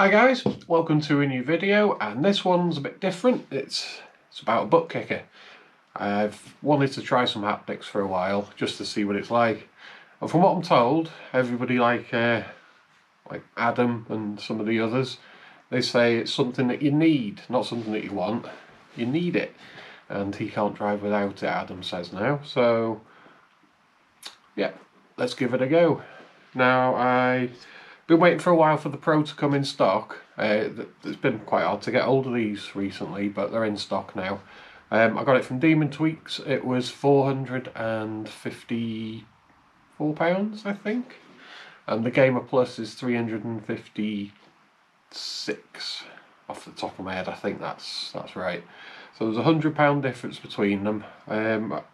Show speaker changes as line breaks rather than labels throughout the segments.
Hi guys, welcome to a new video, and this one's a bit different. It's about a butt kicker. I've wanted to try some haptics for a while just to see what it's like, and from what I'm told, everybody like Adam and some of the others, they say it's something that you need, not something that you want. You need it, and he can't drive without it, Adam says now. So yeah, let's give it a go. Now, I've been waiting for a while for the Pro to come in stock. It's been quite hard to get hold of these recently, but they're in stock now. I got it from Demon Tweaks. It was £454, I think, and the Gamer Plus is 356 off the top of my head. I think that's right. So there's £100 difference between them. The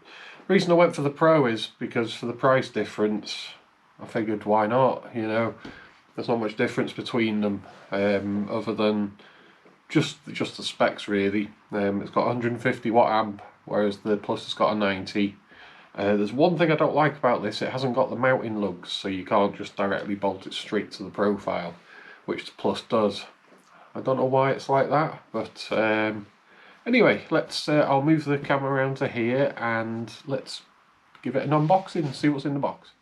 reason I went for the Pro is because for the price difference, I figured why not, you know. There's not much difference between them other than just the specs really. It's got 150 watt amp, whereas the Plus has got a 90. There's one thing I don't like about this: it hasn't got the mounting lugs, so you can't just directly bolt it straight to the profile, which the Plus does. I don't know why it's like that, but anyway, I'll move the camera around to here and let's give it an unboxing and see what's in the box.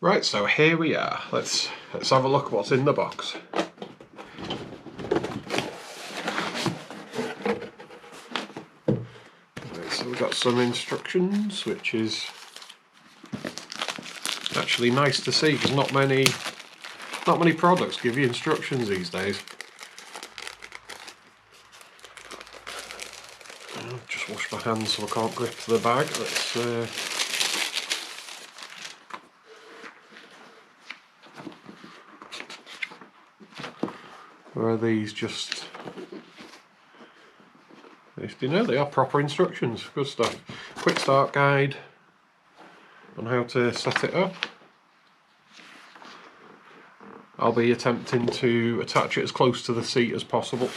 Right, so here we are. Let's have a look at what's in the box. Right, so we've got some instructions, which is actually nice to see because not many products give you instructions these days. I'll just wash my hands so I can't grip the bag. Or are these just... You know, they are proper instructions. Good stuff. Quick start guide on how to set it up. I'll be attempting to attach it as close to the seat as possible.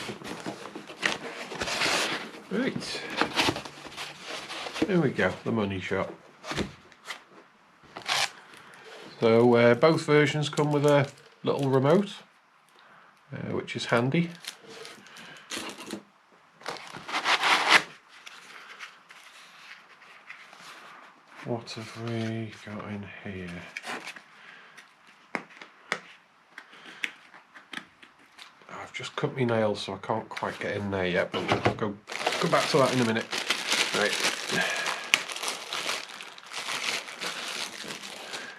Right. There we go, the money shot. So both versions come with a little remote, which is handy. What have we got in here? I've just cut my nails, so I can't quite get in there yet, but I'll go back to that in a minute. Right.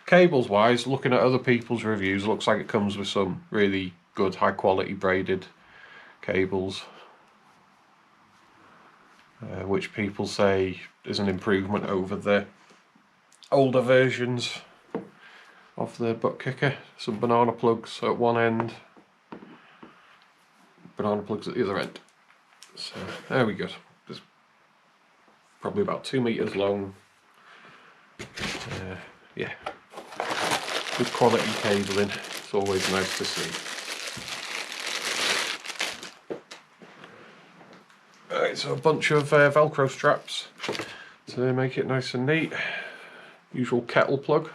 Cables wise, looking at other people's reviews, looks like it comes with some really good high quality braided cables, which people say is an improvement over the older versions of the Buttkicker. Some banana plugs at one end, banana plugs at the other end. So there we go. There's probably about 2 meters long. Yeah, good quality cabling. It's always nice to see. Alright, so a bunch of Velcro straps to make it nice and neat. Usual kettle plug.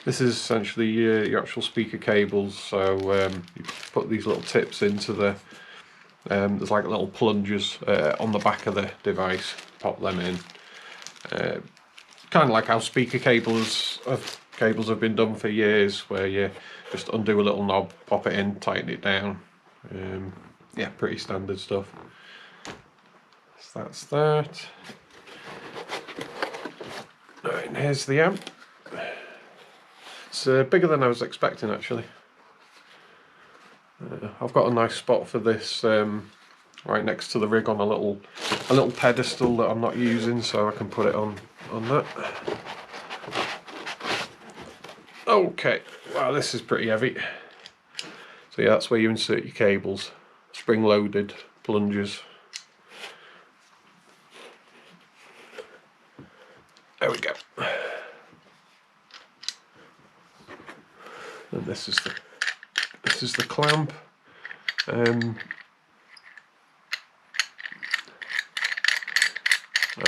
This is essentially your actual speaker cables, so you put these little tips into the, there's like little plungers on the back of the device, pop them in. Kind of like how speaker cables have been done for years, where you just undo a little knob, pop it in, tighten it down. Yeah, pretty standard stuff. So that's that. Right, and here's the amp. It's bigger than I was expecting actually. I've got a nice spot for this right next to the rig on a little pedestal that I'm not using, so I can put it on that. Okay, wow, this is pretty heavy. So yeah, that's where you insert your cables. Spring-loaded plungers. There we go. And this is the clamp.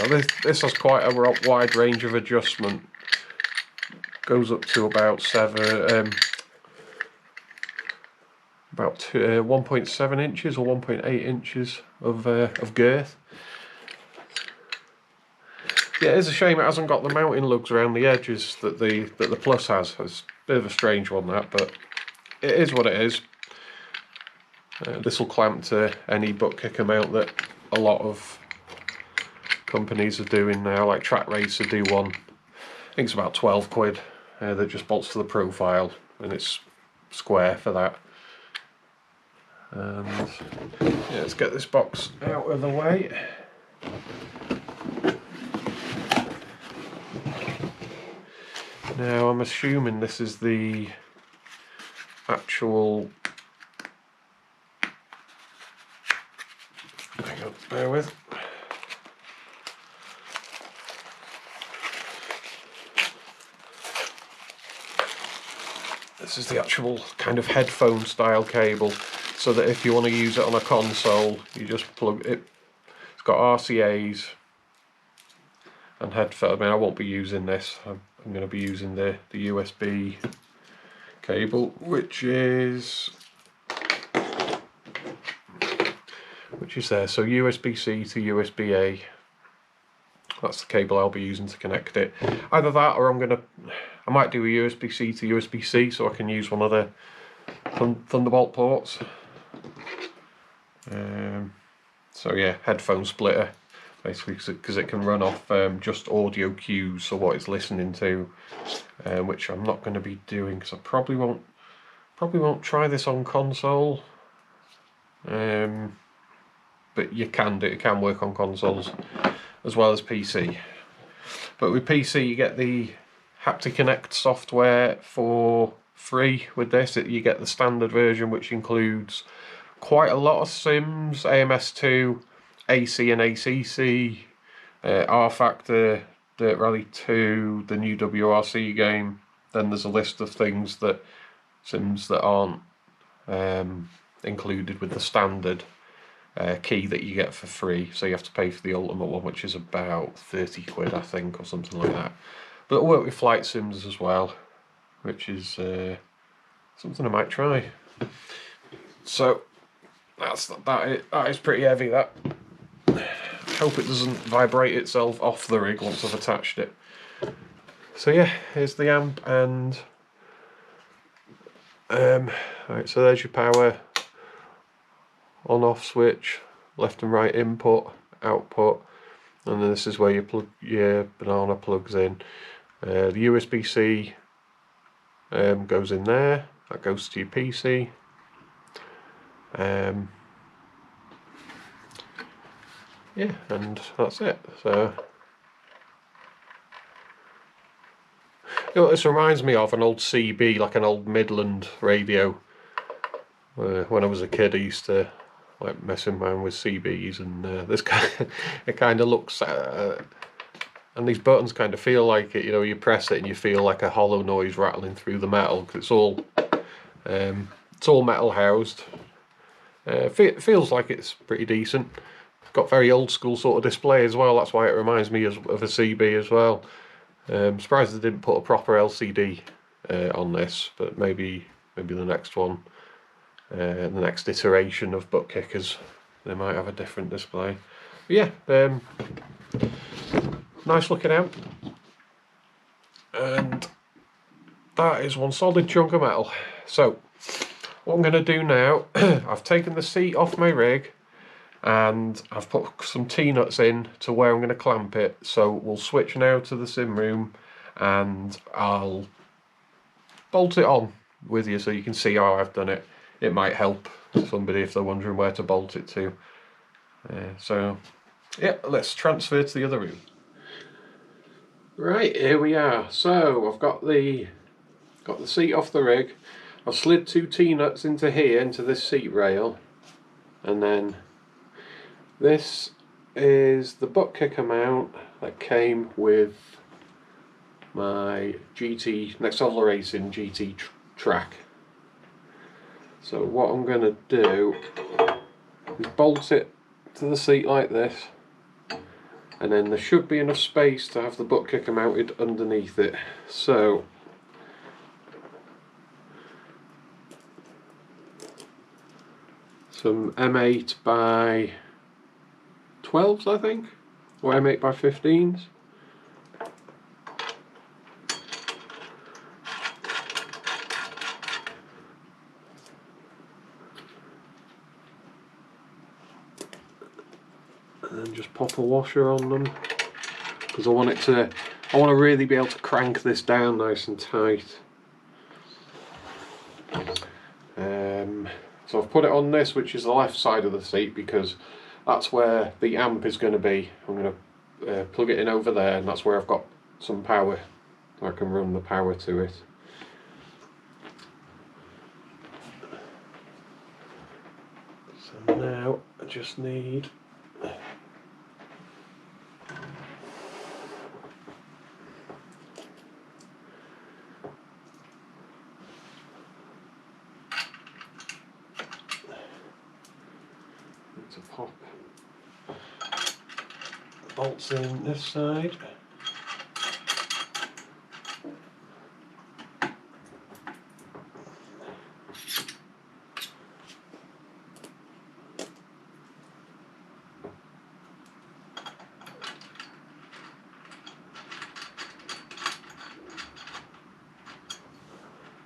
Now this has quite a wide range of adjustment. Goes up to about 1.7 inches or 1.8 inches of girth. Yeah, it is a shame it hasn't got the mounting lugs around the edges that the Plus has. It's a bit of a strange one, that, but it is what it is. This will clamp to any Buttkicker mount that a lot of companies are doing now, like Track Racer do one. I think it's about 12 quid. That just bolts to the profile, and it's square for that. And yeah, let's get this box out of the way. Now I'm assuming this is the actual, hang on, bear with. This is the actual kind of headphone style cable, so that if you want to use it on a console, you just plug it. It's got RCAs and headphones. I mean, I won't be using this. I'm going to be using the USB cable, which is there. So USB-C to USB-A. That's the cable I'll be using to connect it. Either that, or I might do a USB-C to USB-C, so I can use one of the Thunderbolt ports. So yeah, headphone splitter, basically, because it can run off just audio cues, so what it's listening to, which I'm not going to be doing, because I probably won't try this on console. But you can do it. It can work on consoles as well as PC. But with PC, you get the Haptic Connect software for free with this. You get the standard version, which includes quite a lot of sims, AMS2, AC and ACC, R Factor, Dirt Rally 2, the new WRC game. Then there's a list of things sims that aren't included with the standard key that you get for free, so you have to pay for the ultimate one, which is about 30 quid, I think, or something like that. But it'll work with flight sims as well, which is something I might try. So that is pretty heavy. That, I hope it doesn't vibrate itself off the rig once I've attached it. So yeah, here's the amp, and right, so there's your power on-off switch, left and right input, output, and then this is where you plug your banana plugs in. The USB-C goes in there, that goes to your PC. Yeah, and that's it. So you know, this reminds me of an old CB, like an old Midland radio. When I was a kid, I used to like messing around with CBs, and this kind it kind of looks, and these buttons kind of feel like it. You know, you press it and you feel like a hollow noise rattling through the metal, because it's all metal housed. Feels like it's pretty decent. Got very old school sort of display as well. That's why it reminds me of a CB as well. Surprised they didn't put a proper LCD on this, but maybe the next one. The next iteration of Buttkickers, they might have a different display. But yeah, nice looking amp, and that is one solid chunk of metal. So what I'm going to do now, I've taken the seat off my rig, and I've put some T-nuts in to where I'm going to clamp it. So we'll switch now to the sim room, and I'll bolt it on with you so you can see how I've done it. It might help somebody if they're wondering where to bolt it to. So yeah, let's transfer to the other room. Right, here we are. So I've got the seat off the rig. I've slid 2 T-nuts into here, into this seat rail, and then this is the Buttkicker mount that came with my GT Next Level Racing GT track. So what I'm going to do is bolt it to the seat like this, and then there should be enough space to have the Buttkicker mounted underneath it. So some M8 by 12s, I think, or M8 by 15s. And then just pop a washer on them, because I want to really be able to crank this down nice and tight. So I've put it on this, which is the left side of the seat, because that's where the amp is going to be. I'm going to plug it in over there, and that's where I've got some power, so I can run the power to it. So now I just need to pop the bolts in this side.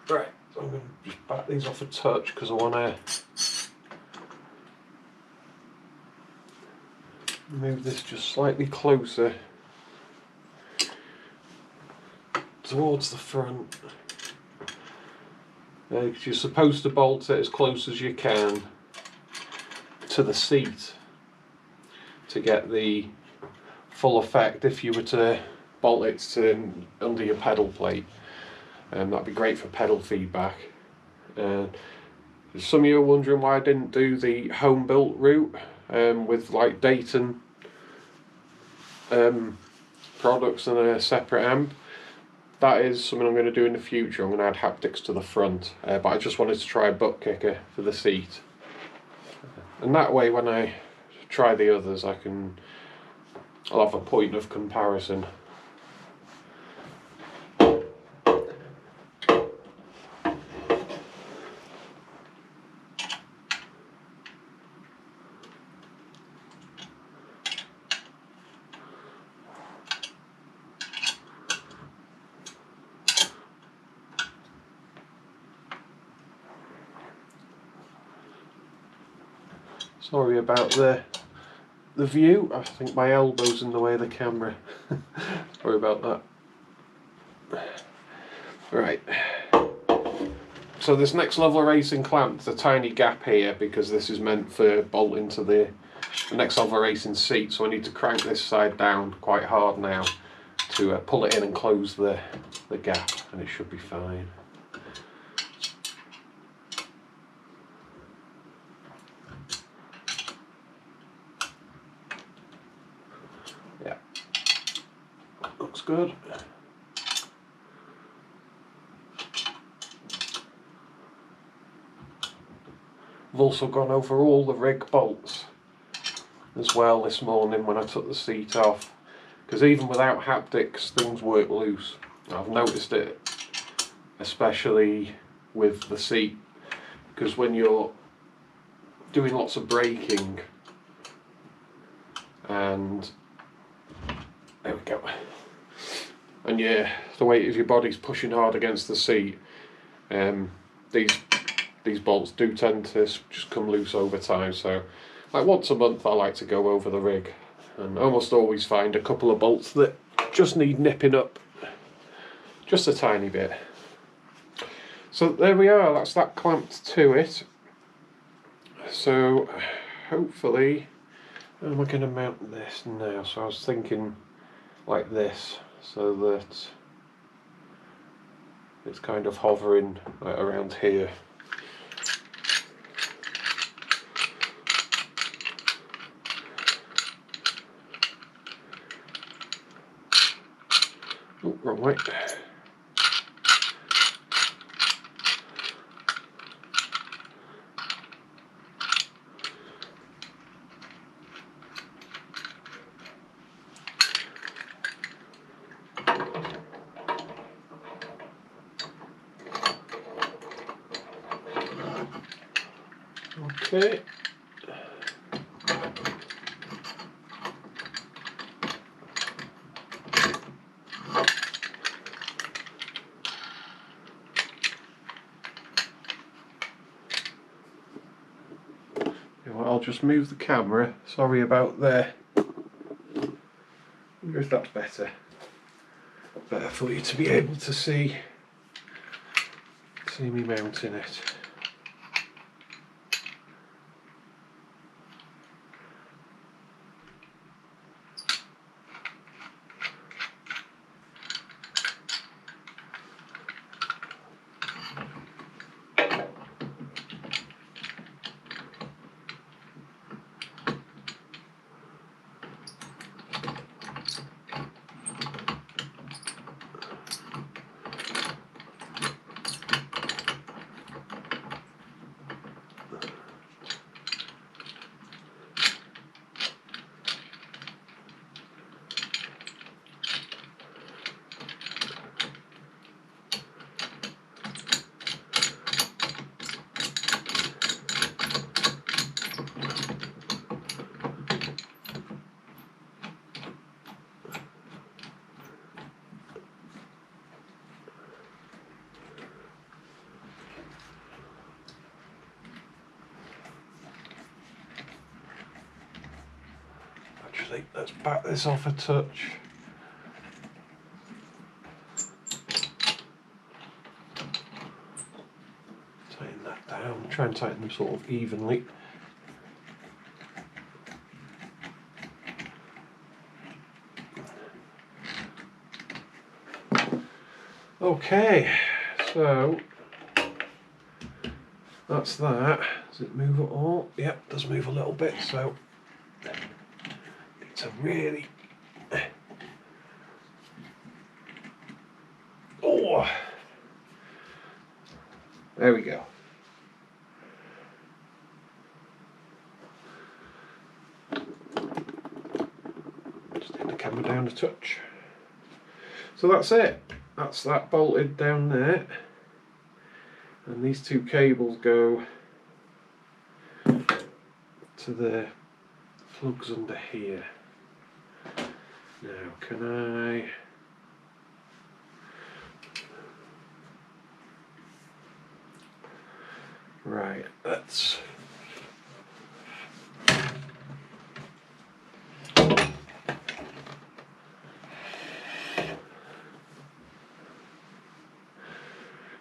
Right, so I'm going to just back these off a touch because I want to move this just slightly closer towards the front. You're supposed to bolt it as close as you can to the seat to get the full effect. If you were to bolt it to under your pedal plate, that'd be great for pedal feedback. Some of you are wondering why I didn't do the home built route with like Dayton products and a separate amp. That is something I'm going to do in the future. I'm going to add haptics to the front, but I just wanted to try a Buttkicker for the seat, and that way when I try the others I'll have a point of comparison. Sorry about the view. I think my elbow's in the way of the camera. Sorry about that. Right. So this next level racing clamp, there's a tiny gap here because this is meant for bolting to the next level racing seat. So I need to crank this side down quite hard now to pull it in and close the gap, and it should be fine. Yeah, looks good. I've also gone over all the rig bolts as well this morning when I took the seat off, because even without haptics things work loose. I've noticed it especially with the seat, because when you're doing lots of braking and there we go, and yeah, the weight of your body's pushing hard against the seat, these bolts do tend to just come loose over time. So like once a month I like to go over the rig, and I almost always find a couple of bolts that just need nipping up just a tiny bit. So there we are, that's that clamped to it. So hopefully, how am I going to mount this now? So I was thinking like this, so that it's kind of hovering like around here. Oh, wrong way. Okay. I'll just move the camera. Sorry about there. Wonder if that's better. Better for you to be able to see me mounting it. Actually, let's back this off a touch. Tighten that down, try and tighten them sort of evenly. Okay, so that's that. Does it move at all? Yep, it does move a little bit, so it's a really... Oh! There we go. Just take the camera down a touch. So that's it. That's that bolted down there. And these two cables go to the plugs under here. Now, can I... Right, let's...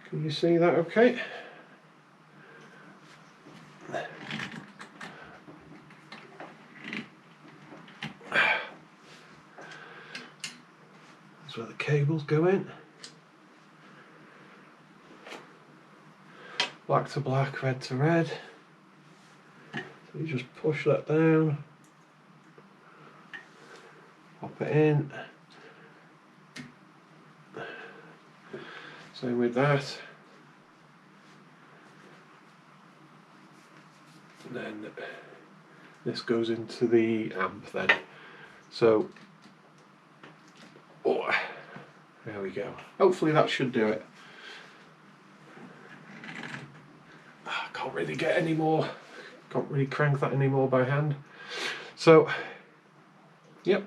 Can you see that okay? That's where the cables go in. Black to black, red to red. So you just push that down, pop it in. Same with that. And then this goes into the amp then. So, oh, there we go. Hopefully that should do it. I can't really get any more, can't really crank that anymore by hand. So, yep,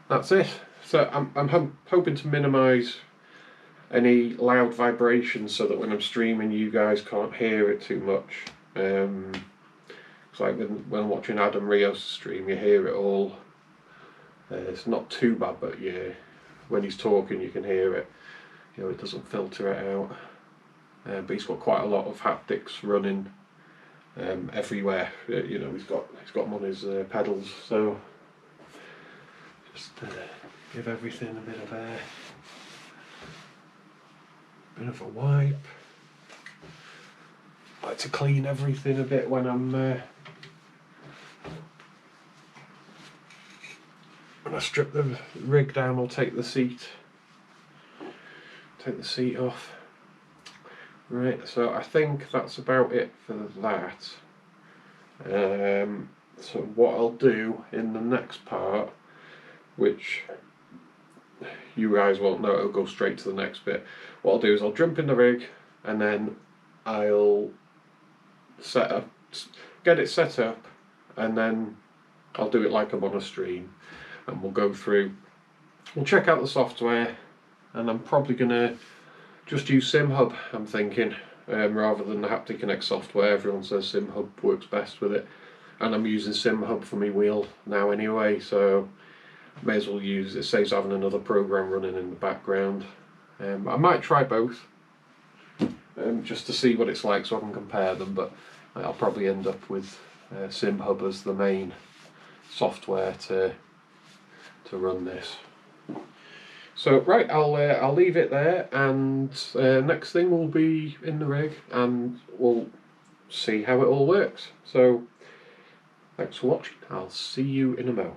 that's it. So I'm hoping to minimise any loud vibrations so that when I'm streaming you guys can't hear it too much. It's like when watching Adam Rios stream, you hear it all. It's not too bad, but yeah, when he's talking you can hear it. You know, it doesn't filter it out. But he's got quite a lot of haptics running everywhere. You know, he's got them on his pedals, so just give everything a bit of a wipe. I like to clean everything a bit when I'm when I strip the rig down. I'll take the seat off. Right, so I think that's about it for that. So what I'll do in the next part, which you guys won't know, it'll go straight to the next bit. What I'll do is I'll jump in the rig and then I'll get it set up, and then I'll do it like I'm on a stream, and we'll go through, we'll check out the software, and I'm probably gonna just use SimHub, I'm thinking, rather than the Haptic Connect software. Everyone says SimHub works best with it, and I'm using SimHub for my wheel now anyway, so may as well use it. Saves having another program running in the background. I might try both, just to see what it's like so I can compare them, but I'll probably end up with SimHub as the main software to run this. So right, I'll leave it there, and next thing will be in the rig, and we'll see how it all works. So thanks for watching. I'll see you in a mo.